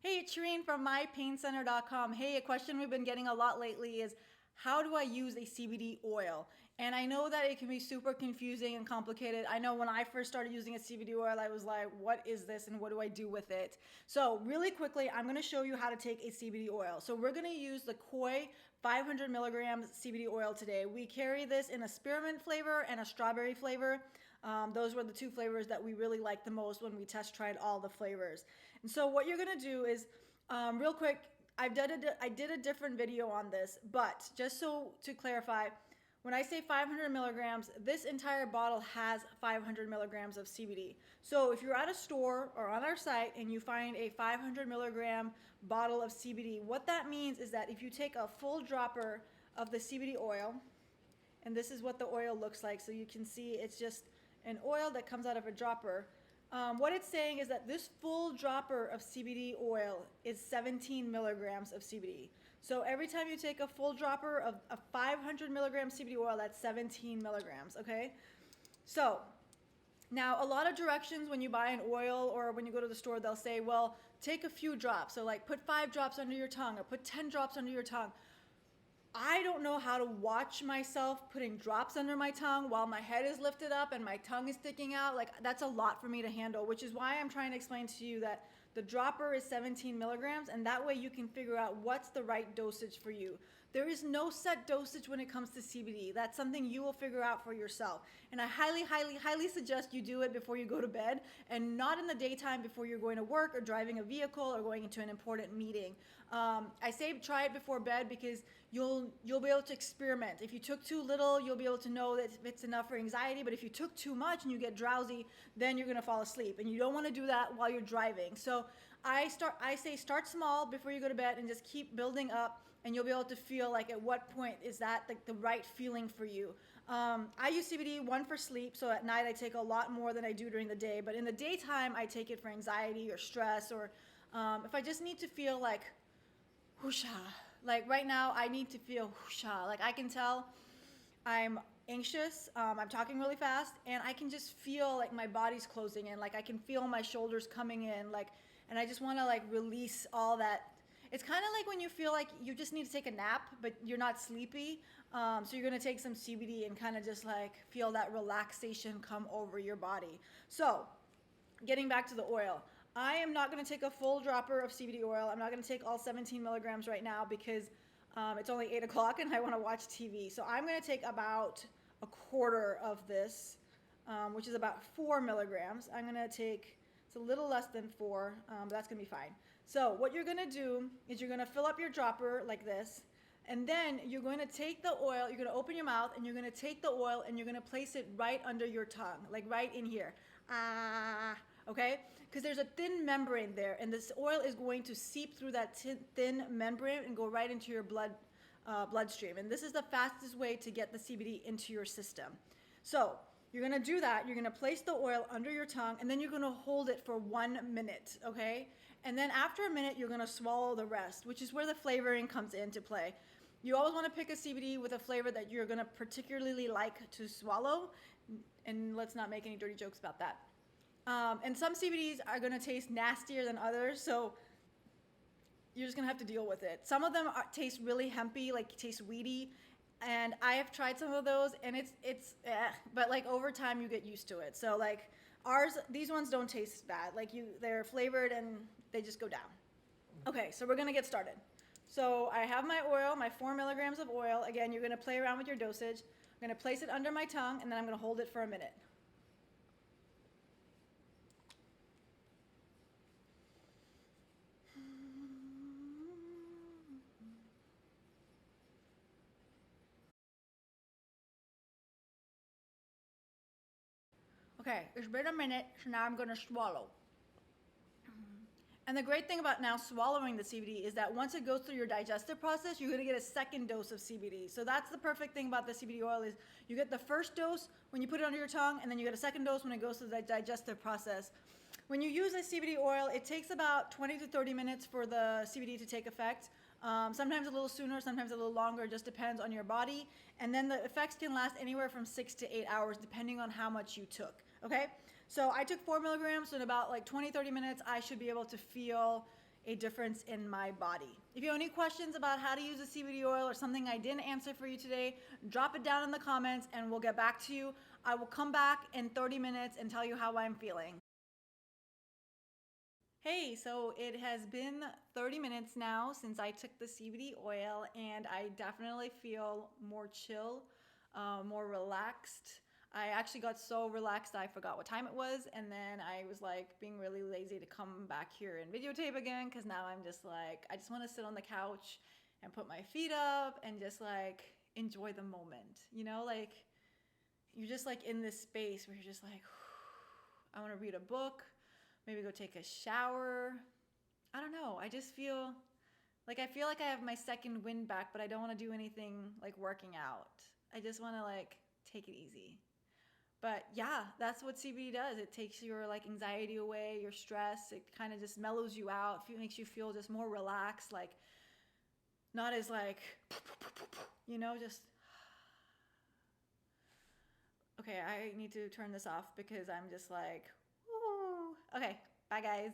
Hey, it's Shireen from mypaincenter.com. Hey, a question we've been getting a lot lately is how do I use a CBD oil? And I know that it can be super confusing and complicated. I know when I first started using a CBD oil, I was like, what is this and what do I do with it? So really quickly, I'm gonna show you how to take a CBD oil. So we're gonna use the Koi 500 milligrams CBD oil today. We carry this in a spearmint flavor and a strawberry flavor. Those were the two flavors that we really liked the most when we test tried all the flavors. And so what you're gonna do is, real quick, I did a different video on this, but just so to clarify, when I say 500 milligrams, this entire bottle has 500 milligrams of CBD. So if you're at a store or on our site and you find a 500 milligram bottle of CBD, what that means is that if you take a full dropper of the CBD oil, and this is what the oil looks like, so you can see it's just an oil that comes out of a dropper. What it's saying is that this full dropper of CBD oil is 17 milligrams of CBD. So every time you take a full dropper of a 500 milligram CBD oil, that's 17 milligrams, okay? So now a lot of directions when you buy an oil or when you go to the store, they'll say, well, take a few drops. So like put 5 drops under your tongue or put 10 drops under your tongue. I don't know how to watch myself putting drops under my tongue while my head is lifted up and my tongue is sticking out. Like, that's a lot for me to handle, which is why I'm trying to explain to you that the dropper is 17 milligrams, and that way you can figure out what's the right dosage for you. There is no set dosage when it comes to CBD. That's something you will figure out for yourself. And I highly, highly, highly suggest you do it before you go to bed and not in the daytime before you're going to work or driving a vehicle or going into an important meeting. I say try it before bed because you'll be able to experiment. If you took too little, you'll be able to know that it's enough for anxiety, but if you took too much and you get drowsy, then you're gonna fall asleep, and you don't wanna do that while you're driving. So I say start small before you go to bed and just keep building up, and you'll be able to feel like at what point is that like the right feeling for you. I use CBD, one for sleep, so at night I take a lot more than I do during the day, but in the daytime I take it for anxiety or stress, or if I just need to feel like whoosha. Like right now, I need to feel whoosha. Like I can tell I'm anxious, I'm talking really fast, and I can just feel like my body's closing in. Like I can feel my shoulders coming in, like, and I just want to like release all that. It's kind of like when you feel like you just need to take a nap, but you're not sleepy. So you're gonna take some CBD and kind of just like feel that relaxation come over your body. So getting back to the oil, I am not going to take a full dropper of CBD oil. I'm not going to take all 17 milligrams right now because it's only 8 o'clock and I want to watch TV. So I'm going to take about a quarter of this, which is about 4 milligrams. I'm going to take, it's a little less than 4, but that's going to be fine. So what you're going to do is you're going to fill up your dropper like this. And then you're going to take the oil, you're going to open your mouth and you're going to take the oil and you're going to place it right under your tongue, like right in here. Okay? Because there's a thin membrane there, and this oil is going to seep through that thin membrane and go right into your bloodstream. And this is the fastest way to get the CBD into your system. So you're going to do that. You're going to place the oil under your tongue, and then you're going to hold it for 1 minute, okay? And then after a minute, you're going to swallow the rest, which is where the flavoring comes into play. You always want to pick a CBD with a flavor that you're going to particularly like to swallow, and let's not make any dirty jokes about that. And some CBDs are going to taste nastier than others, so you're just going to have to deal with it. Some of them taste really hempy, like taste weedy, and I have tried some of those, and it's but like over time you get used to it. So like these ones don't taste bad. Like they're flavored and they just go down. Okay, so we're going to get started. So I have my oil, my 4 milligrams of oil. Again, you're going to play around with your dosage. I'm going to place it under my tongue, and then I'm going to hold it for a minute. Okay, it's been a minute, so now I'm gonna swallow. And the great thing about now swallowing the CBD is that once it goes through your digestive process, you're gonna get a second dose of CBD. So that's the perfect thing about the CBD oil is you get the first dose when you put it under your tongue, and then you get a second dose when it goes through the digestive process. When you use a CBD oil, it takes about 20 to 30 minutes for the CBD to take effect. Sometimes a little sooner, sometimes a little longer, just depends on your body. And then the effects can last anywhere from 6 to 8 hours, depending on how much you took, okay? So I took 4 milligrams, so in about like 20, 30 minutes, I should be able to feel a difference in my body. If you have any questions about how to use a CBD oil or something I didn't answer for you today, drop it down in the comments and we'll get back to you. I will come back in 30 minutes and tell you how I'm feeling. Hey, so it has been 30 minutes now since I took the CBD oil, and I definitely feel more chill, more relaxed. I actually got so relaxed I forgot what time it was, and then I was like being really lazy to come back here and videotape again because now I'm just like, I just want to sit on the couch and put my feet up and just like enjoy the moment. You know, like you're just like in this space where you're just like, I want to read a book, maybe go take a shower. I don't know. I just feel like I have my second wind back, but I don't want to do anything like working out. I just want to like take it easy. But yeah, that's what CBD does. It takes your like anxiety away, your stress. It kind of just mellows you out. It makes you feel just more relaxed, like not as like, just okay, I need to turn this off because I'm just like, woo. Okay, bye guys.